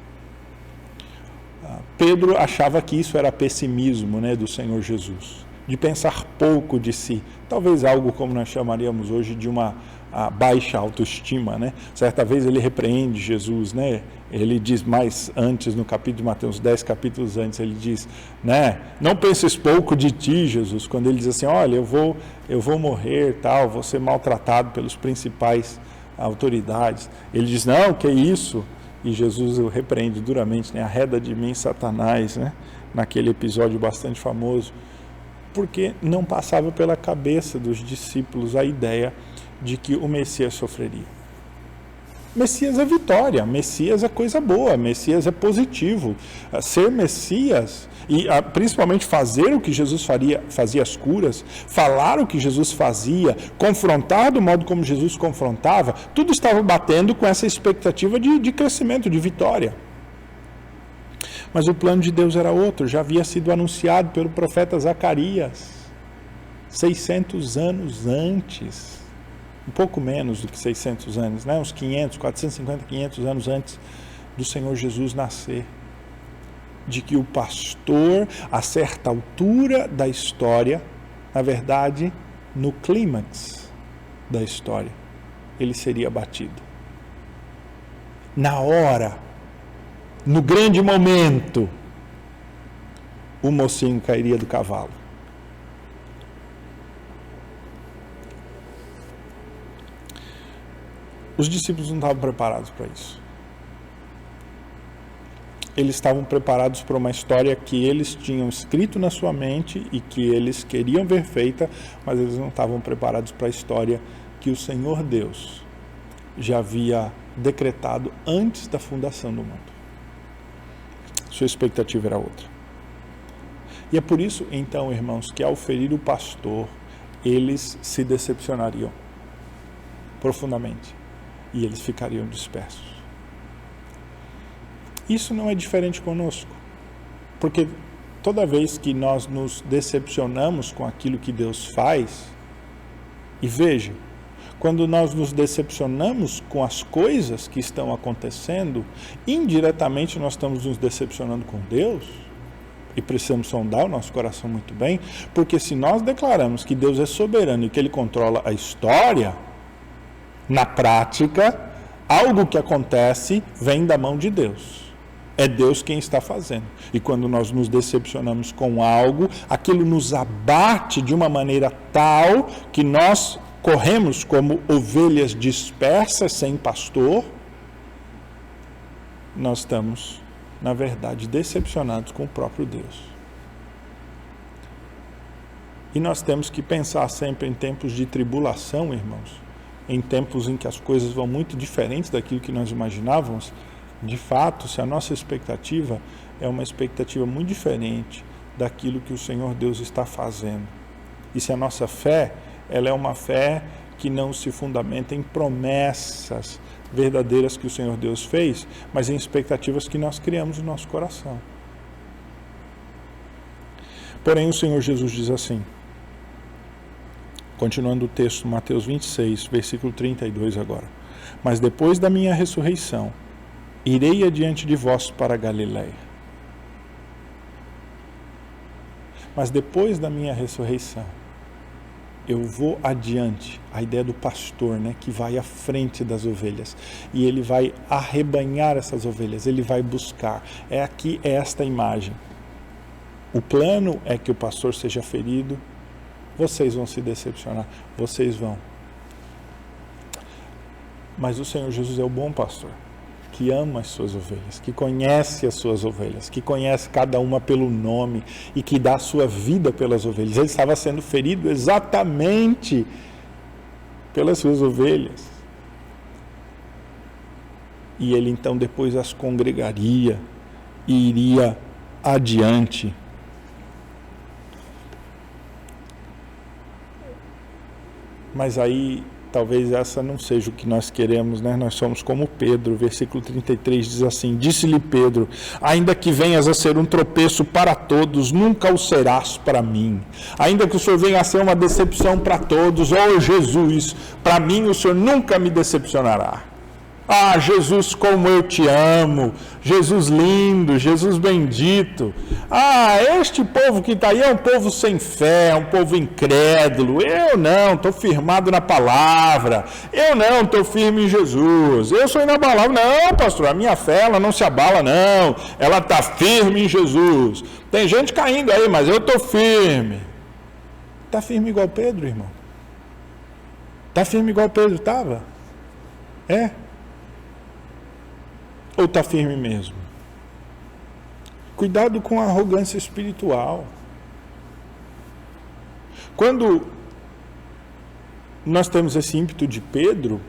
Pedro achava que isso era pessimismo, né, do Senhor Jesus, de pensar pouco de si, talvez algo como nós chamaríamos hoje de uma baixa autoestima, né? Certa vez ele repreende Jesus, né? Ele diz mais antes, no capítulo de Mateus 10, capítulos antes, ele diz, né? Não penses pouco de ti, Jesus, quando ele diz assim, olha, eu vou morrer, tal, vou ser maltratado pelos principais autoridades. Ele diz, não, que isso? E Jesus o repreende duramente, né? Arreda de mim, Satanás, né? Naquele episódio bastante famoso, porque não passava pela cabeça dos discípulos a ideia de que o Messias sofreria. Messias é vitória, Messias é coisa boa, Messias é positivo. Ser Messias, e principalmente fazer o que Jesus fazia as curas, falar o que Jesus fazia, confrontar do modo como Jesus confrontava, tudo estava batendo com essa expectativa de crescimento, de vitória. Mas o plano de Deus era outro, já havia sido anunciado pelo profeta Zacarias, 600 anos antes. Um pouco menos do que 600 anos, né? Uns 450, 500 anos antes do Senhor Jesus nascer. De que o pastor, a certa altura da história, na verdade, no clímax da história, ele seria abatido. Na hora, no grande momento, o mocinho cairia do cavalo. Os discípulos não estavam preparados para isso. Eles estavam preparados para uma história que eles tinham escrito na sua mente e que eles queriam ver feita, mas eles não estavam preparados para a história que o Senhor Deus já havia decretado antes da fundação do mundo. Sua expectativa era outra. E é por isso, então, irmãos, que ao ferir o pastor, eles se decepcionariam profundamente e eles ficariam dispersos. Isso não é diferente conosco, porque toda vez que nós nos decepcionamos com aquilo que Deus faz, e veja, quando nós nos decepcionamos com as coisas que estão acontecendo, indiretamente nós estamos nos decepcionando com Deus, e precisamos sondar o nosso coração muito bem, porque se nós declaramos que Deus é soberano e que Ele controla a história, na prática, algo que acontece vem da mão de Deus. É Deus quem está fazendo. E quando nós nos decepcionamos com algo, aquilo nos abate de uma maneira tal que nós corremos como ovelhas dispersas sem pastor. Nós estamos, na verdade, decepcionados com o próprio Deus. E nós temos que pensar sempre em tempos de tribulação, irmãos, em tempos em que as coisas vão muito diferentes daquilo que nós imaginávamos. De fato, se a nossa expectativa é uma expectativa muito diferente daquilo que o Senhor Deus está fazendo, e se a nossa fé, ela é uma fé que não se fundamenta em promessas verdadeiras que o Senhor Deus fez, mas em expectativas que nós criamos no nosso coração. Porém, o Senhor Jesus diz assim, continuando o texto, Mateus 26, versículo 32 agora: mas depois da minha ressurreição, irei adiante de vós para a Galiléia. Mas depois da minha ressurreição, eu vou adiante. A ideia do pastor, né, que vai à frente das ovelhas. E ele vai arrebanhar essas ovelhas, ele vai buscar. É aqui esta imagem. O plano é que o pastor seja ferido. Vocês vão se decepcionar, vocês vão. Mas o Senhor Jesus é o bom pastor, que ama as suas ovelhas, que conhece as suas ovelhas, que conhece cada uma pelo nome e que dá a sua vida pelas ovelhas. Ele estava sendo ferido exatamente pelas suas ovelhas. E ele então depois as congregaria e iria adiante. Mas aí, talvez essa não seja o que nós queremos, né? Nós somos como Pedro, versículo 33 diz assim: disse-lhe Pedro, ainda que venhas a ser um tropeço para todos, nunca o serás para mim. Ainda que o Senhor venha a ser uma decepção para todos, oh Jesus, para mim o Senhor nunca me decepcionará. Ah, Jesus, como eu te amo, Jesus lindo, Jesus bendito. Ah, este povo que está aí é um povo sem fé, é um povo incrédulo. Eu não, estou firmado na palavra. Eu não, estou firme em Jesus. Eu sou inabalável. Não, pastor, a minha fé ela não se abala, não. Ela está firme em Jesus. Tem gente caindo aí, mas eu estou firme. Está firme igual Pedro, irmão? Está firme igual Pedro estava? É? Ou está firme mesmo? Cuidado com a arrogância espiritual. Quando nós temos esse ímpeto de Pedro,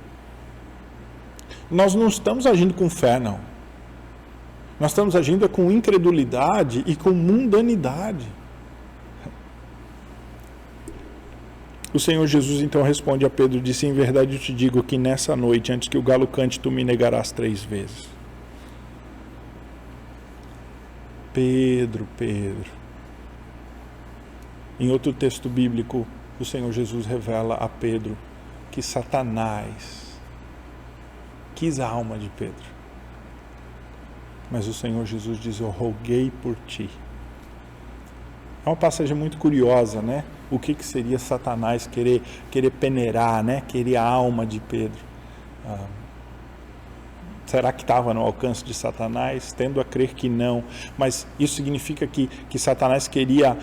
nós não estamos agindo com fé, não. Nós estamos agindo com incredulidade e com mundanidade. O Senhor Jesus então responde a Pedro, disse: em verdade eu te digo que nessa noite, antes que o galo cante, tu me negarás 3 vezes. Pedro. Em outro texto bíblico, o Senhor Jesus revela a Pedro que Satanás quis a alma de Pedro. Mas o Senhor Jesus diz: eu roguei por ti. É uma passagem muito curiosa, né? O que seria Satanás querer peneirar, né? Querer a alma de Pedro. Será que estava no alcance de Satanás? Tendo a crer que não. Mas isso significa que Satanás queria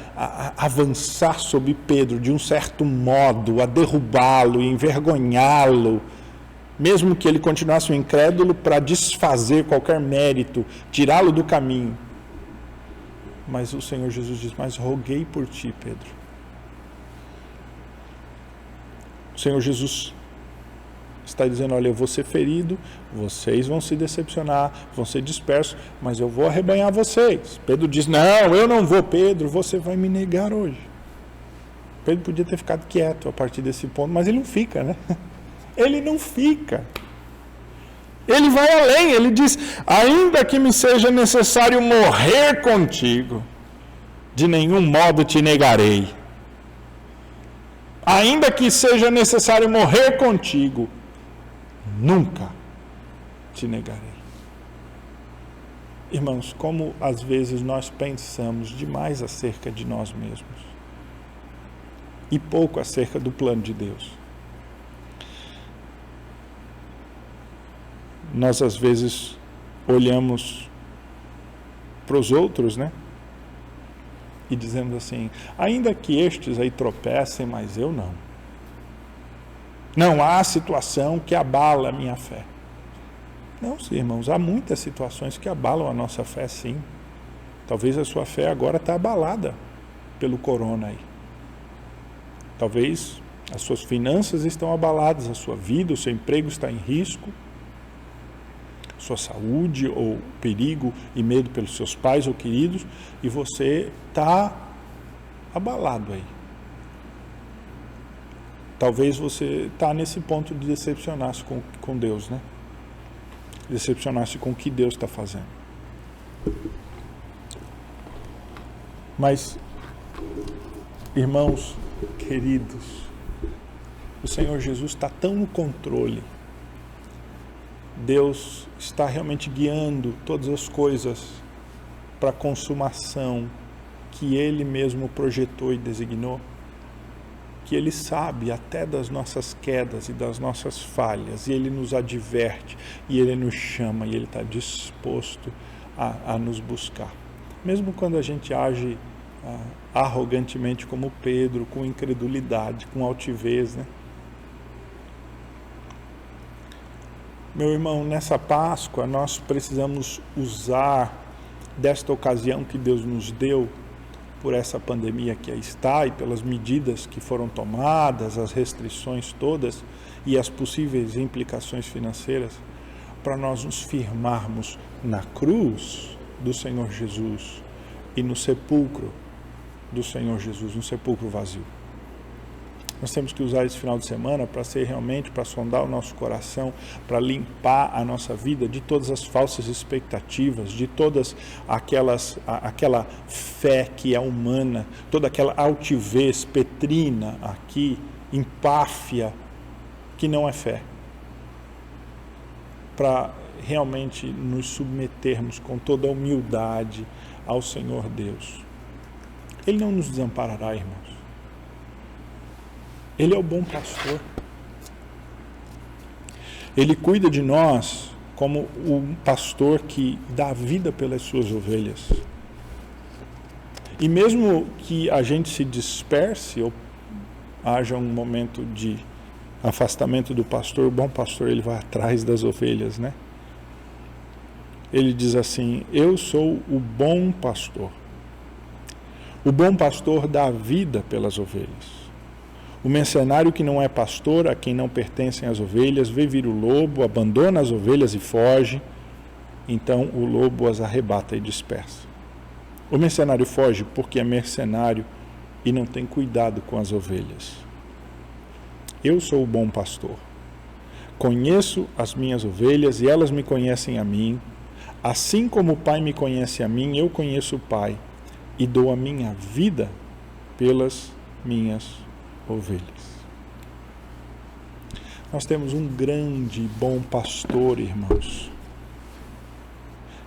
avançar sobre Pedro de um certo modo, a derrubá-lo, envergonhá-lo. mesmo que ele continuasse um incrédulo, para desfazer qualquer mérito, tirá-lo do caminho. Mas o Senhor Jesus diz: mas roguei por ti, Pedro. O Senhor Jesus está dizendo: olha, eu vou ser ferido, vocês vão se decepcionar, vão ser dispersos, mas eu vou arrebanhar vocês. Pedro diz: não, eu não vou. Pedro, você vai me negar hoje. Pedro podia ter ficado quieto a partir desse ponto, mas ele não fica, né? Ele não fica. Ele vai além, ele diz: ainda que me seja necessário morrer contigo, de nenhum modo te negarei. Ainda que seja necessário morrer contigo, nunca te negarei. Irmãos, como às vezes nós pensamos demais acerca de nós mesmos e pouco acerca do plano de Deus. Nós às vezes olhamos para os outros, né? E dizemos assim: ainda que estes aí tropecem, mas eu não. Não há situação que abala a minha fé. Não, sim, irmãos, há muitas situações que abalam a nossa fé, sim. Talvez a sua fé agora está abalada pelo corona aí. Talvez as suas finanças estão abaladas, a sua vida, o seu emprego está em risco, sua saúde ou perigo e medo pelos seus pais ou queridos, e você está abalado aí. Talvez você está nesse ponto de decepcionar-se com Deus, né? Decepcionar-se com o que Deus está fazendo. Mas, irmãos queridos, o Senhor Jesus está tão no controle. Deus está realmente guiando todas as coisas para a consumação que Ele mesmo projetou e designou, que Ele sabe até das nossas quedas e das nossas falhas, e Ele nos adverte, e Ele nos chama, e Ele está disposto a nos buscar. Mesmo quando a gente age arrogantemente como Pedro, com incredulidade, com altivez, né? Meu irmão, nessa Páscoa nós precisamos usar desta ocasião que Deus nos deu por essa pandemia que aí está e pelas medidas que foram tomadas, as restrições todas e as possíveis implicações financeiras, para nós nos firmarmos na cruz do Senhor Jesus e no sepulcro do Senhor Jesus, no sepulcro vazio. Nós temos que usar esse final de semana para ser realmente, para sondar o nosso coração, para limpar a nossa vida de todas as falsas expectativas, de todas aquela fé que é humana, toda aquela altivez petrina aqui, empáfia, que não é fé. Para realmente nos submetermos com toda a humildade ao Senhor Deus. Ele não nos desamparará, irmãos. Ele é o bom pastor. Ele cuida de nós como um pastor que dá vida pelas suas ovelhas. E mesmo que a gente se disperse ou haja um momento de afastamento do pastor, o bom pastor, ele vai atrás das ovelhas, né? Ele diz assim: eu sou o bom pastor. O bom pastor dá vida pelas ovelhas. O mercenário que não é pastor, a quem não pertencem as ovelhas, vê vir o lobo, abandona as ovelhas e foge. Então o lobo as arrebata e dispersa. O mercenário foge porque é mercenário e não tem cuidado com as ovelhas. Eu sou o bom pastor. Conheço as minhas ovelhas e elas me conhecem a mim. Assim como o Pai me conhece a mim, eu conheço o Pai e dou a minha vida pelas minhas ovelhas. Nós temos um grande e bom pastor, irmãos,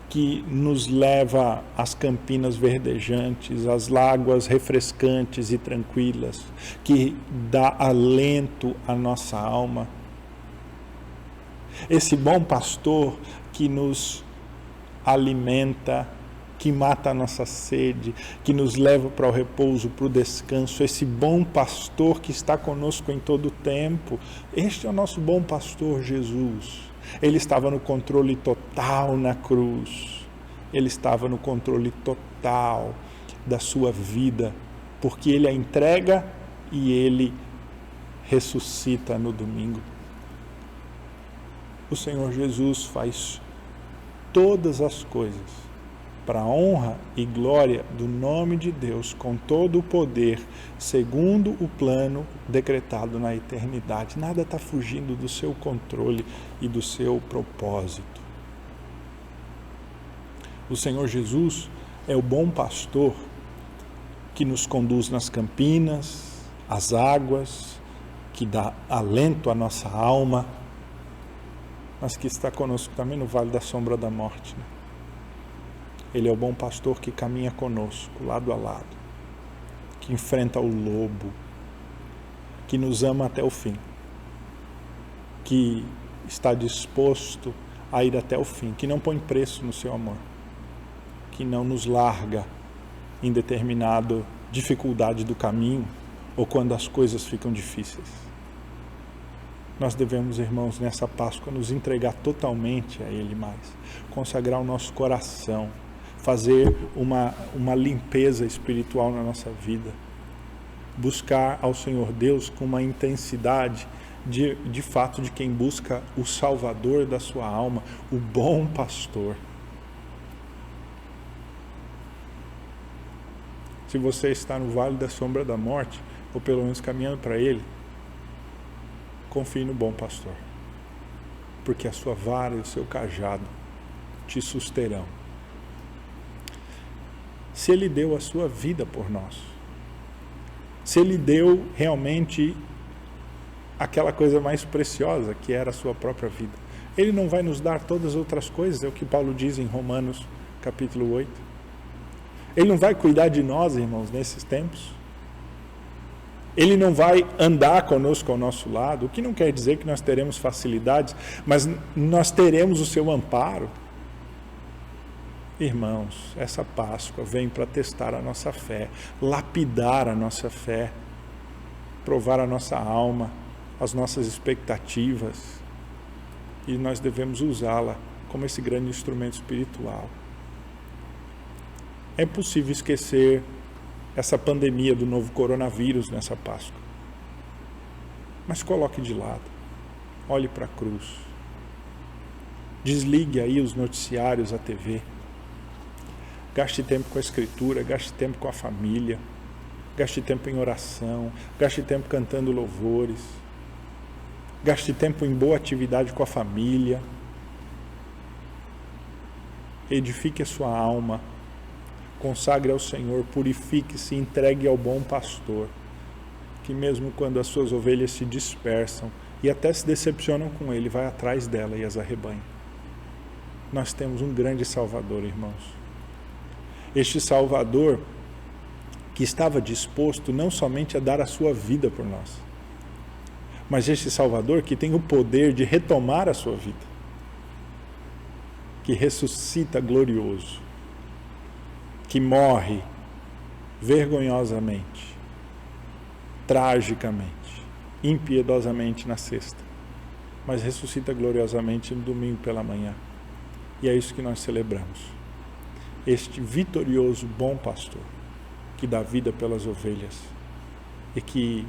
que nos leva às campinas verdejantes, às láguas refrescantes e tranquilas, que dá alento à nossa alma. Esse bom pastor que nos alimenta que mata a nossa sede, que nos leva para o repouso, para o descanso, esse bom pastor que está conosco em todo o tempo. Este é o nosso bom pastor, Jesus. Ele estava no controle total na cruz. Ele estava no controle total da sua vida, porque Ele a entrega e Ele ressuscita no domingo. O Senhor Jesus faz todas as coisas para a honra e glória do nome de Deus, com todo o poder, segundo o plano decretado na eternidade. Nada está fugindo do seu controle e do seu propósito. O Senhor Jesus é o bom pastor que nos conduz nas campinas, às águas, que dá alento à nossa alma, mas que está conosco também no vale da sombra da morte, né? Ele é o bom pastor que caminha conosco, lado a lado, que enfrenta o lobo, que nos ama até o fim, que está disposto a ir até o fim, que não põe preço no seu amor, que não nos larga em determinada dificuldade do caminho ou quando as coisas ficam difíceis. Nós devemos, irmãos, nessa Páscoa nos entregar totalmente a Ele mais, consagrar o nosso coração, fazer uma limpeza espiritual na nossa vida, buscar ao Senhor Deus com uma intensidade de fato de quem busca o Salvador da sua alma, o bom pastor. Se você está no vale da sombra da morte, ou pelo menos caminhando para Ele, confie no bom pastor, porque a sua vara e o seu cajado te susterão. Se Ele deu a sua vida por nós, se Ele deu realmente aquela coisa mais preciosa que era a sua própria vida, Ele não vai nos dar todas as outras coisas, é o que Paulo diz em Romanos capítulo 8. Ele não vai cuidar de nós, irmãos, nesses tempos. Ele não vai andar conosco ao nosso lado, o que não quer dizer que nós teremos facilidades, mas nós teremos o seu amparo. Irmãos, essa Páscoa vem para testar a nossa fé, lapidar a nossa fé, provar a nossa alma, as nossas expectativas, e nós devemos usá-la como esse grande instrumento espiritual. É impossível esquecer essa pandemia do novo coronavírus nessa Páscoa. Mas coloque de lado, olhe para a cruz. Desligue aí os noticiários, a TV. Gaste tempo com a Escritura, gaste tempo com a família, gaste tempo em oração, gaste tempo cantando louvores, gaste tempo em boa atividade com a família. Edifique a sua alma, consagre ao Senhor, purifique-se, entregue ao bom pastor, que mesmo quando as suas ovelhas se dispersam e até se decepcionam com ele, vai atrás dela e as arrebanha. Nós temos um grande Salvador, irmãos. Este Salvador que estava disposto não somente a dar a sua vida por nós, mas este Salvador que tem o poder de retomar a sua vida, que ressuscita glorioso, que morre vergonhosamente, tragicamente, impiedosamente na sexta, mas ressuscita gloriosamente no domingo pela manhã. E é isso que nós celebramos. Este vitorioso bom pastor, que dá vida pelas ovelhas, e que,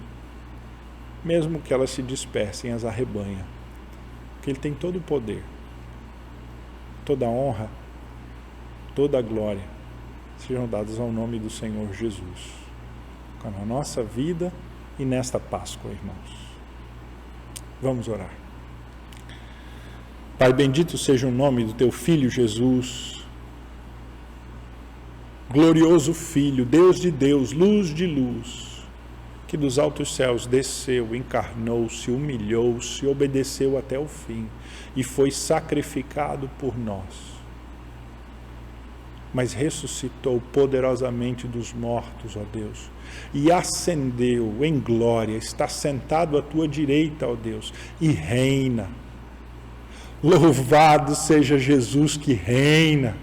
mesmo que elas se dispersem, as arrebanha, porque Ele tem todo o poder, toda a honra, toda a glória, sejam dadas ao nome do Senhor Jesus, na nossa vida e nesta Páscoa, irmãos. Vamos orar. Pai, bendito seja o nome do Teu Filho Jesus, glorioso Filho, Deus de Deus, luz de luz, que dos altos céus desceu, encarnou-se, humilhou-se, obedeceu até o fim e foi sacrificado por nós, mas ressuscitou poderosamente dos mortos, ó Deus, e ascendeu em glória, está sentado à tua direita, ó Deus, e reina. Louvado seja Jesus que reina.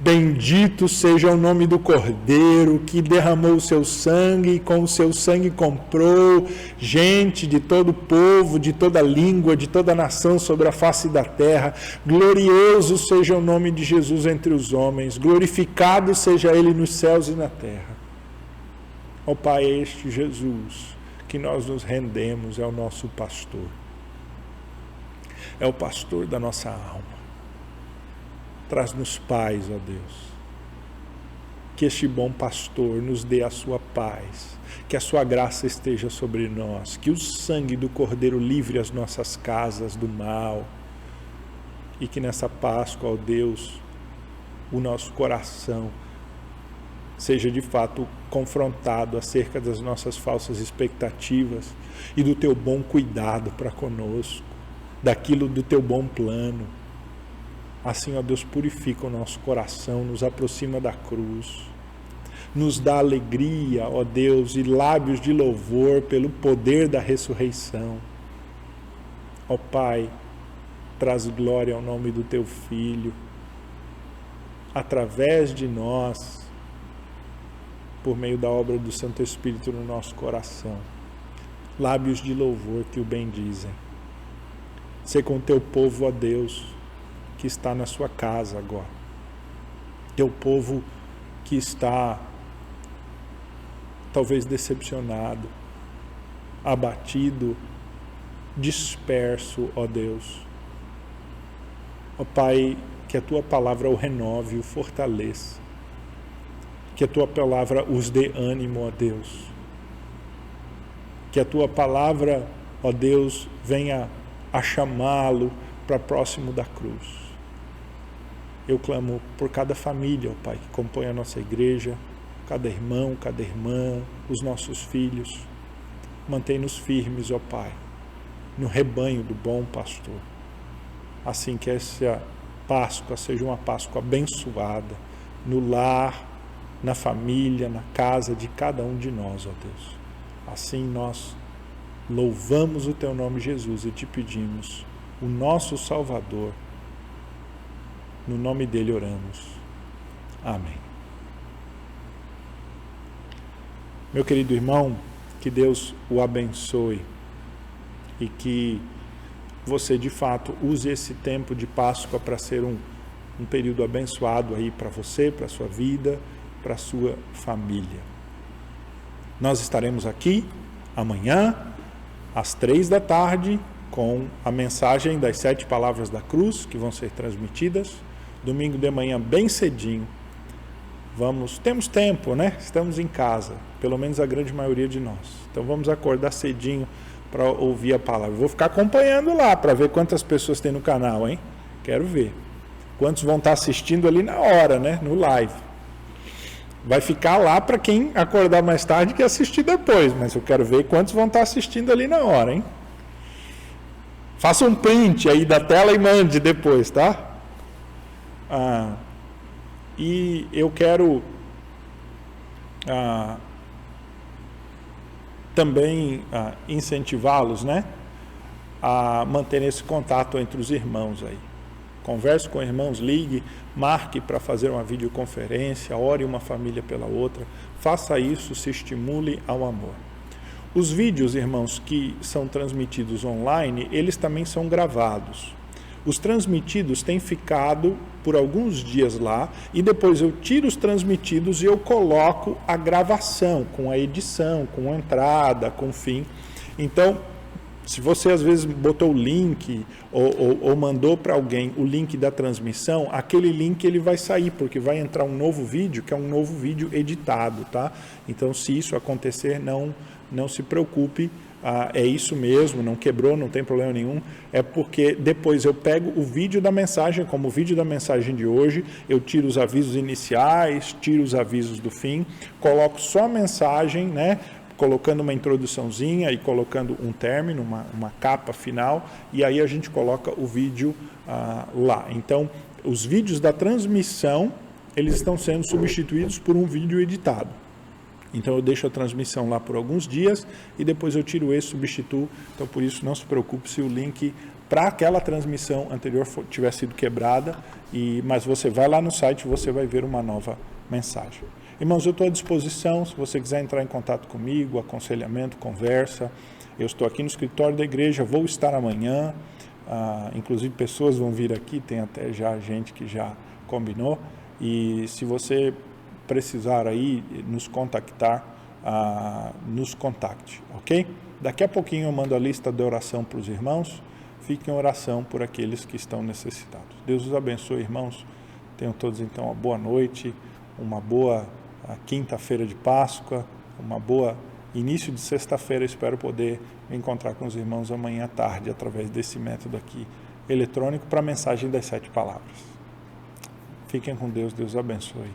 Bendito seja o nome do Cordeiro que derramou o seu sangue e com o seu sangue comprou gente de todo povo, de toda língua, de toda nação sobre a face da terra. Glorioso seja o nome de Jesus entre os homens, glorificado seja ele nos céus e na terra. Ó Pai, é este Jesus que nós nos rendemos, é o nosso pastor. É o pastor da nossa alma. Traz-nos paz, ó Deus. Que este bom pastor nos dê a sua paz, que a sua graça esteja sobre nós, que o sangue do Cordeiro livre as nossas casas do mal, e que nessa Páscoa, ó Deus, o nosso coração seja de fato confrontado acerca das nossas falsas expectativas e do teu bom cuidado para conosco, daquilo do teu bom plano. Assim, ó Deus, purifica o nosso coração, nos aproxima da cruz, nos dá alegria, ó Deus, e lábios de louvor pelo poder da ressurreição. Ó Pai, traz glória ao nome do teu Filho, através de nós, por meio da obra do Santo Espírito no nosso coração. Lábios de louvor que o bendizem. Sê com o teu povo, ó Deus, que está na sua casa agora. Teu povo que está talvez decepcionado, abatido, disperso, ó Deus. Ó Pai, que a tua palavra o renove, o fortaleça. Que a tua palavra os dê ânimo, ó Deus. Que a tua palavra, ó Deus, venha a chamá-lo para próximo da cruz. Eu clamo por cada família, ó Pai, que compõe a nossa igreja, cada irmão, cada irmã, os nossos filhos. Mantém-nos firmes, ó Pai, no rebanho do bom pastor. Assim que essa Páscoa seja uma Páscoa abençoada, no lar, na família, na casa de cada um de nós, ó Deus. Assim nós louvamos o teu nome, Jesus, e te pedimos, o nosso Salvador. No nome dele oramos. Amém. Meu querido irmão, que Deus o abençoe e que você de fato use esse tempo de Páscoa para ser um período abençoado aí para você, para a sua vida, para a sua família. Nós estaremos aqui amanhã às 15h com a mensagem das 7 palavras da cruz que vão ser transmitidas. Domingo de manhã, bem cedinho, temos tempo, né? Estamos em casa, pelo menos a grande maioria de nós. Então vamos acordar cedinho para ouvir a palavra. Vou ficar acompanhando lá para ver quantas pessoas tem no canal, hein? Quero ver. Quantos vão estar assistindo ali na hora, né? No live. Vai ficar lá para quem acordar mais tarde que assistir depois, mas eu quero ver quantos vão estar assistindo ali na hora, hein? Faça um print aí da tela e mande depois, tá? E eu quero também incentivá-los, né, a manter esse contato entre os irmãos aí. Converse com irmãos, ligue, marque para fazer uma videoconferência, ore uma família pela outra. Faça isso, se estimule ao amor. Os vídeos, irmãos, que são transmitidos online, eles também são gravados. Os transmitidos têm ficado por alguns dias lá e depois eu tiro os transmitidos e eu coloco a gravação, com a edição, com a entrada, com o fim. Então, se você às vezes botou o link ou mandou para alguém o link da transmissão, aquele link ele vai sair, porque vai entrar um novo vídeo, que é um novo vídeo editado, tá? Então, se isso acontecer, não se preocupe. É isso mesmo, não quebrou, não tem problema nenhum, é porque depois eu pego o vídeo da mensagem, como o vídeo da mensagem de hoje, eu tiro os avisos iniciais, tiro os avisos do fim, coloco só a mensagem, né, colocando uma introduçãozinha e colocando um término, uma capa final, e aí a gente coloca o vídeo lá. Então, os vídeos da transmissão, eles estão sendo substituídos por um vídeo editado, Então eu deixo a transmissão lá por alguns dias e depois eu tiro esse, substituo. Então por isso não se preocupe se o link para aquela transmissão anterior tiver sido quebrada, mas você vai lá no site e você vai ver uma nova mensagem. Irmãos, eu estou à disposição, se você quiser entrar em contato comigo, aconselhamento, conversa. Eu estou aqui no escritório da igreja, vou estar amanhã, inclusive pessoas vão vir aqui, tem até já gente que já combinou. E se você precisar aí nos contactar, nos contacte, ok? Daqui a pouquinho eu mando a lista de oração para os irmãos. Fiquem em oração por aqueles que estão necessitados. Deus os abençoe, irmãos. Tenham todos então uma boa noite, uma boa quinta-feira de Páscoa, uma boa início de sexta-feira. Espero poder me encontrar com os irmãos amanhã à tarde através desse método aqui eletrônico para a mensagem das 7 palavras. Fiquem com Deus, Deus os abençoe.